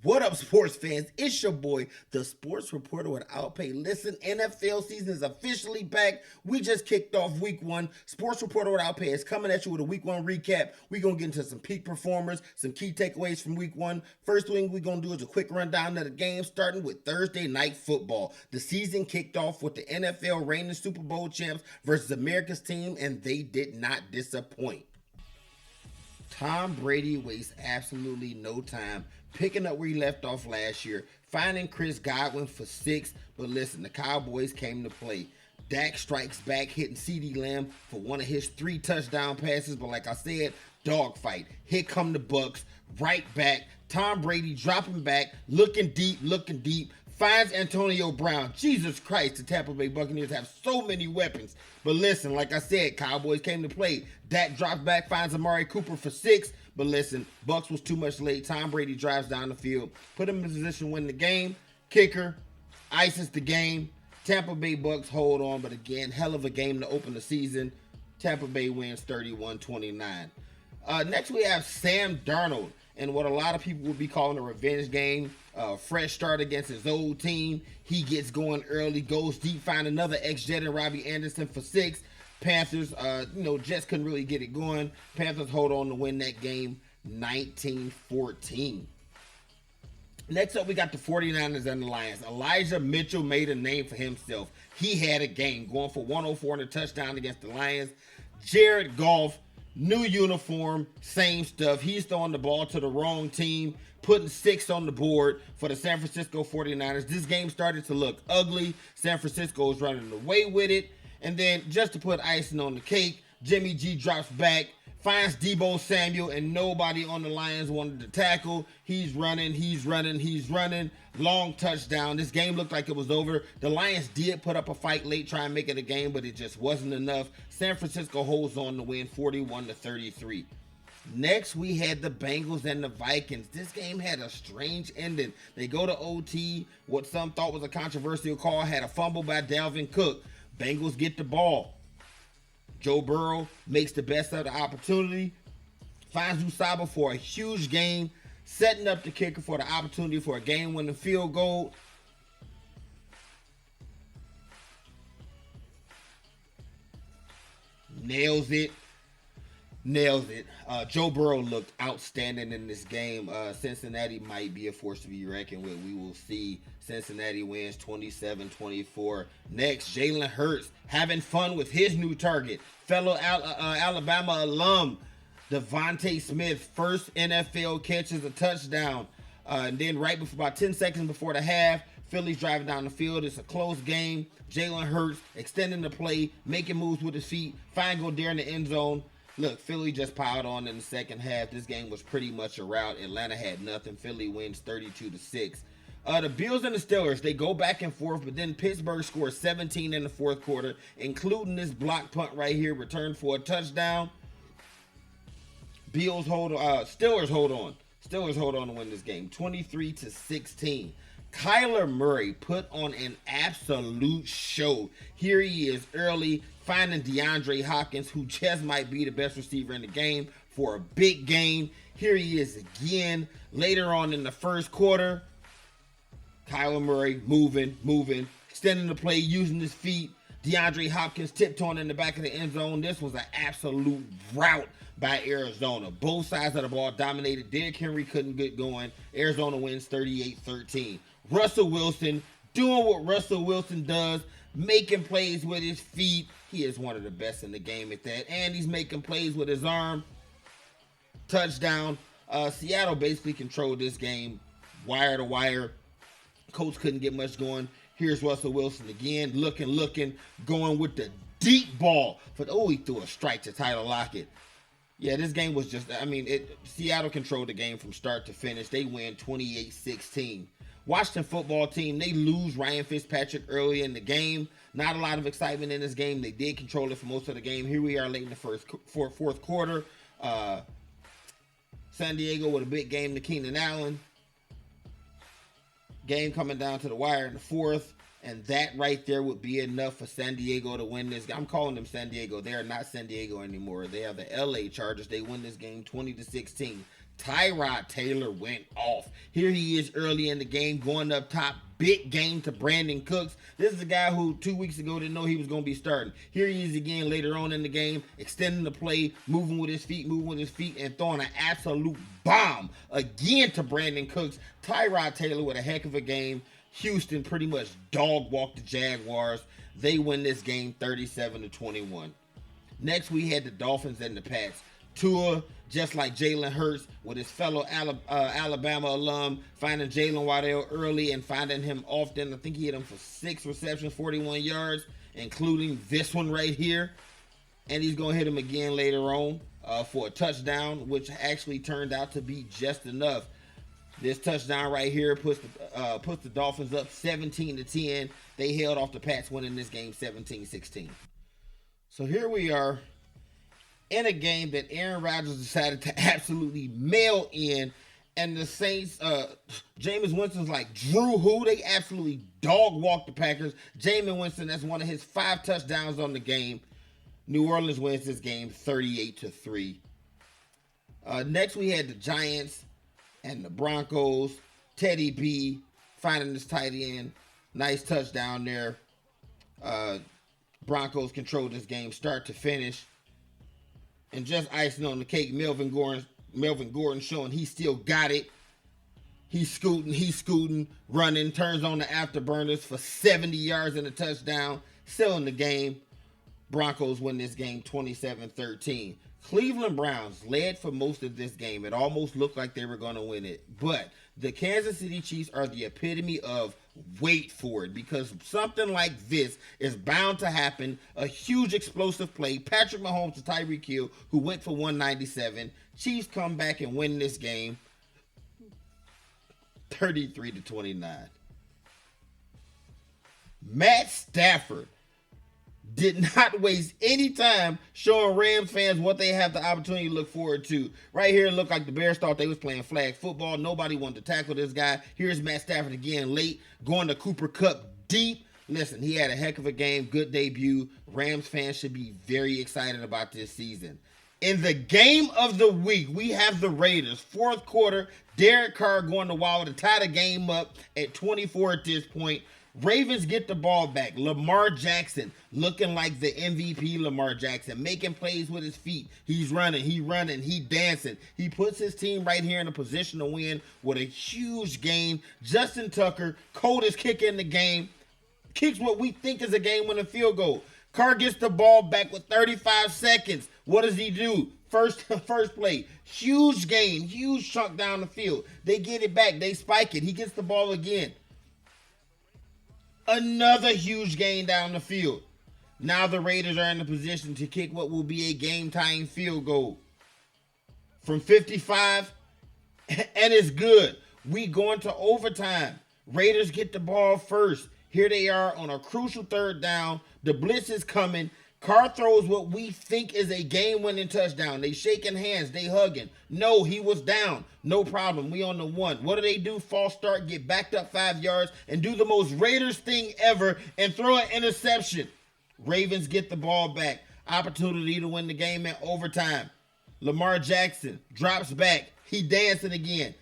What up, sports fans? It's your boy, the sports reporter without pay. Listen, NFL season is officially back. We just kicked off week one. Sports reporter without pay is coming at you with a week one recap. We're going to get into some peak performers, some key takeaways from week one. First thing we're going to do is a quick rundown of the game, starting with Thursday night football. The season kicked off with the NFL reigning Super Bowl champs versus America's team, and they did not disappoint. Tom Brady wastes absolutely no time picking up where he left off last year, finding Chris Godwin for 6. But listen, the Cowboys came to play. Dak strikes back, hitting CeeDee Lamb for one of his 3 touchdown passes. But like I said, dogfight. Here come the Bucks, right back. Tom Brady dropping back, looking deep. Finds Antonio Brown. Jesus Christ, the Tampa Bay Buccaneers have so many weapons. But listen, like I said, Cowboys came to play. Dak drops back, finds Amari Cooper for 6. But listen, Bucks was too much late. Tom Brady drives down the field, put him in position to win the game. Kicker ices the game. Tampa Bay Bucks hold on, but again, hell of a game to open the season. Tampa Bay wins 31-29. Next we have Sam Darnold and what a lot of people would be calling a revenge game. Fresh start against his old team. He gets going early, goes deep, find another ex-Jet and Robbie Anderson for 6. Panthers, Jets couldn't really get it going. Panthers hold on to win that game 19-14. Next up, we got the 49ers and the Lions. Elijah Mitchell made a name for himself. He had a game going for 104 and a touchdown against the Lions. Jared Goff, new uniform, same stuff. He's throwing the ball to the wrong team, putting 6 on the board for the San Francisco 49ers. This game started to look ugly. San Francisco is running away with it. And then just to put icing on the cake, Jimmy G drops back, finds Deebo Samuel, and nobody on the Lions wanted to tackle. He's running. Long touchdown. This game looked like it was over. The Lions did put up a fight late, trying to make it a game, but it just wasn't enough. San Francisco holds on to win 41-33. Next, we had the Bengals and the Vikings. This game had a strange ending. They go to OT. What some thought was a controversial call had a fumble by Dalvin Cook. Bengals get the ball. Joe Burrow makes the best of the opportunity. Finds Usaba for a huge game. Setting up the kicker for the opportunity for a game-winning field goal. Nails it. Joe Burrow looked outstanding in this game. Cincinnati might be a force to be reckoned with. We will see. Cincinnati wins 27-24. Next, Jalen Hurts having fun with his new target. Fellow Alabama alum Devontae Smith, first NFL catches a touchdown. And then right before, about 10 seconds before the half, Philly's driving down the field. It's a close game. Jalen Hurts extending the play, making moves with his feet. Fine go there in the end zone. Look, Philly just piled on in the second half. This game was pretty much a rout. Atlanta had nothing. Philly wins 32-6. The Bills and the Steelers, they go back and forth, but then Pittsburgh scores 17 in the fourth quarter, including this block punt right here, returned for a touchdown. Steelers hold on. Steelers hold on to win this game, 23-16. Kyler Murray put on an absolute show. Here he is early, finding DeAndre Hopkins, who just might be the best receiver in the game, for a big game. Here he is again. Later on in the first quarter, Kyler Murray moving, extending the play, using his feet. DeAndre Hopkins tiptoeing in the back of the end zone. This was an absolute rout by Arizona. Both sides of the ball dominated. Derrick Henry couldn't get going. Arizona wins 38-13. Russell Wilson doing what Russell Wilson does, making plays with his feet. He is one of the best in the game at that. And he's making plays with his arm. Touchdown. Seattle basically controlled this game wire to wire. Colts couldn't get much going. Here's Russell Wilson again, looking, going with the deep ball. He threw a strike to Tyler Lockett. Yeah, this game was just, Seattle controlled the game from start to finish. They win 28-16. Washington football team, they lose Ryan Fitzpatrick early in the game. Not a lot of excitement in this game. They did control it for most of the game. Here we are late in the fourth quarter. San Diego with a big game to Keenan Allen. Game coming down to the wire in the fourth, and that right there would be enough for San Diego to win this. I'm calling them San Diego. They are not San Diego anymore. They are the LA Chargers. They win this game 20-16. Tyrod Taylor went off. Here he is early in the game, going up top. Big game to Brandon Cooks. This is a guy who 2 weeks ago didn't know he was going to be starting. Here he is again later on in the game, extending the play, moving with his feet, and throwing an absolute bomb again to Brandon Cooks. Tyrod Taylor with a heck of a game. Houston pretty much dog walked the Jaguars. They win this game 37-21. Next, we had the Dolphins and the Pats. Tua, just like Jalen Hurts, with his fellow Alabama alum, finding Jalen Waddell early and finding him often. I think he hit him for 6 receptions, 41 yards, including this one right here. And he's going to hit him again later on for a touchdown, which actually turned out to be just enough. This touchdown right here puts the Dolphins up 17-10. They held off the Pats, winning this game 17-16. So here we are in a game that Aaron Rodgers decided to absolutely mail in, and the Saints, Jameis Winston's like, Drew who? They absolutely dog walked the Packers. Jameis Winston, that's one of his 5 touchdowns on the game. New Orleans wins this game 38-3. Next we had the Giants and the Broncos. Teddy B finding his tight end. Nice touchdown there. Broncos controlled this game start to finish. And just icing on the cake, Melvin Gordon showing he still got it. He's scooting, running, turns on the afterburners for 70 yards and a touchdown. Still in the game. Broncos win this game 27-13. Cleveland Browns led for most of this game. It almost looked like they were going to win it. But the Kansas City Chiefs are the epitome of wait for it, because something like this is bound to happen. A huge explosive play. Patrick Mahomes to Tyreek Hill, who went for 197. Chiefs come back and win this game 33-29. Matt Stafford did not waste any time showing Rams fans what they have the opportunity to look forward to. Right here, it looked like the Bears thought they was playing flag football. Nobody wanted to tackle this guy. Here's Matt Stafford again late, going to Cooper Kupp deep. Listen, he had a heck of a game, good debut. Rams fans should be very excited about this season. In the game of the week, we have the Raiders. Fourth quarter, Derek Carr going to Waller to tie the game up at 24 at this point. Ravens get the ball back. Lamar Jackson looking like the MVP Lamar Jackson, making plays with his feet. He's running, he dancing. He puts his team right here in a position to win with a huge game. Justin Tucker, coldest kicker in the game, kicks what we think is a game-winning field goal. Carr gets the ball back with 35 seconds. What does he do? First play, huge gain, huge chunk down the field. They get it back, they spike it. He gets the ball again. Another huge gain down the field. Now the Raiders are in a position to kick what will be a game-tying field goal from 55, and it's good. We going to overtime. Raiders get the ball first. Here they are on a crucial third down. The blitz is coming. Carr throws what we think is a game-winning touchdown. They shaking hands. They hugging. No, he was down. No problem. We on the 1. What do? False start, get backed up 5 yards, and do the most Raiders thing ever and throw an interception. Ravens get the ball back. Opportunity to win the game in overtime. Lamar Jackson drops back. He dancing again.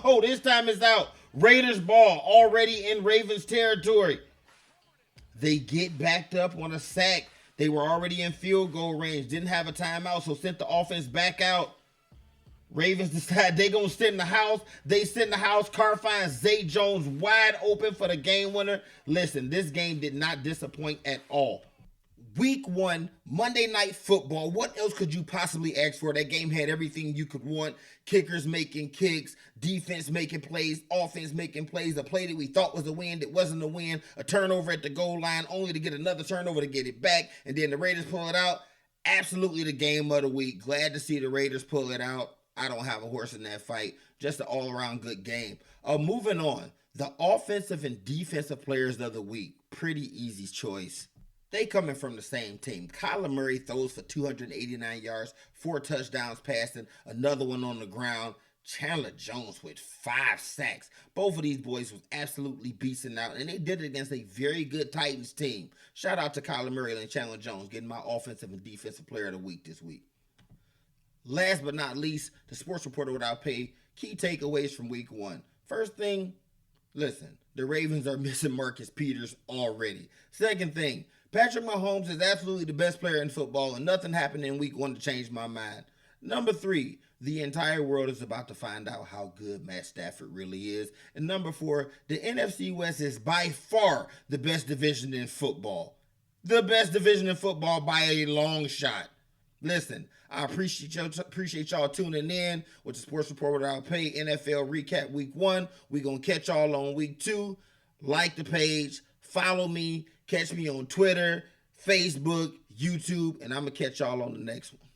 Oh, this time it's out. Raiders ball already in Ravens territory. They get backed up on a sack. They were already in field goal range. Didn't have a timeout, so sent the offense back out. Ravens decide they're going to sit in the house. They sit in the house. Carr finds Zay Jones wide open for the game winner. Listen, this game did not disappoint at all. Week 1, Monday Night Football. What else could you possibly ask for? That game had everything you could want. Kickers making kicks, defense making plays, offense making plays, a play that we thought was a win that wasn't a win, a turnover at the goal line only to get another turnover to get it back, and then the Raiders pull it out. Absolutely the game of the week. Glad to see the Raiders pull it out. I don't have a horse in that fight. Just an all-around good game. Moving on. The offensive and defensive players of the week. Pretty easy choice. They coming from the same team. Kyler Murray throws for 289 yards, 4 touchdowns passing, another one on the ground. Chandler Jones with 5 sacks. Both of these boys was absolutely beasting out, and they did it against a very good Titans team. Shout out to Kyler Murray and Chandler Jones getting my offensive and defensive player of the week this week. Last but not least, the Sports Reporter Without Pay key takeaways from week 1. First thing, listen, the Ravens are missing Marcus Peters already. Second thing, Patrick Mahomes is absolutely the best player in football, and nothing happened in week 1 to change my mind. Number 3, the entire world is about to find out how good Matt Stafford really is. And number 4, the NFC West is by far the best division in football. The best division in football by a long shot. Listen, I appreciate y'all tuning in with the Sports Report Without Pay NFL recap week 1. We're going to catch y'all on week 2. Like the page, follow me, catch me on Twitter, Facebook, YouTube, and I'm going to catch y'all on the next one.